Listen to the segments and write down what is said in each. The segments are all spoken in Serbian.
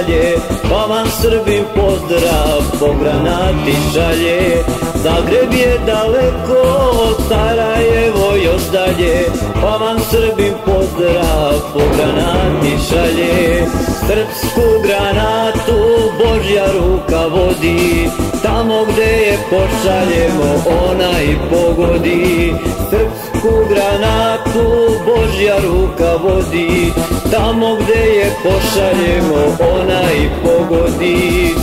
dalje, pa vam Srbin pozdrav po granati šalje. Zagreb je daleko, Sarajevo još dalje, pa vam Srbin pozdrav po granati šalje. Srpsku granatu Božja ruka vodi, tamo gde je pošaljemo ona i pogodi. Srpsku granatu Božja ruka vodi, tamo gde je pošaljemo ona i pogodi.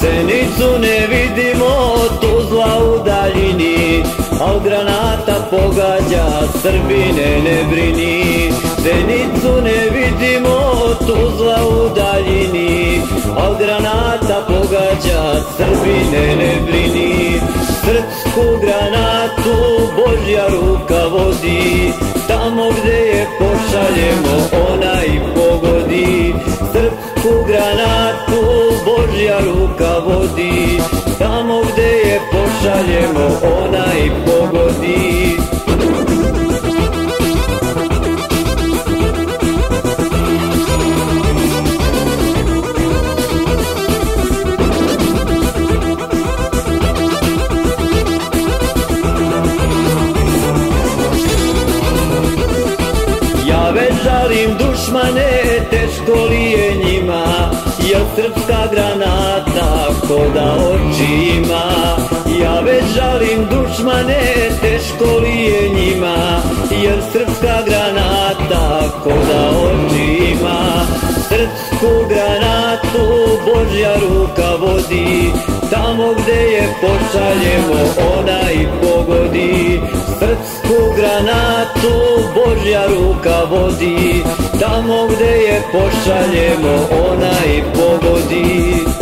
Zenicu ne vidimo, Tuzla u daljini, al granata pogađa, Srbine ne brini. Zenicu ne vidimo, Tuzla u daljini, al granata pogađa, Srbine ne brini. Srpsku granatu Božja ruka vodi, tamo gde je pošaljemo ona i pogodi. Srpsku granatu Božja ruka vodi, tamo gde je pošaljemo ona i pogodi. Ja već žalim dušmane, teško li je njima, jer srpska granata ko da oči ima. Ja već žalim dušmane, teško li je njima, jer srpska granata ko da oči ima. Srpsku granatu Božja ruka vodi, tamo gde je pošaljemo ona i pogodi. Srpsku granatu Božja ruka vodi, tamo gde je pošaljemo ona i pogodi.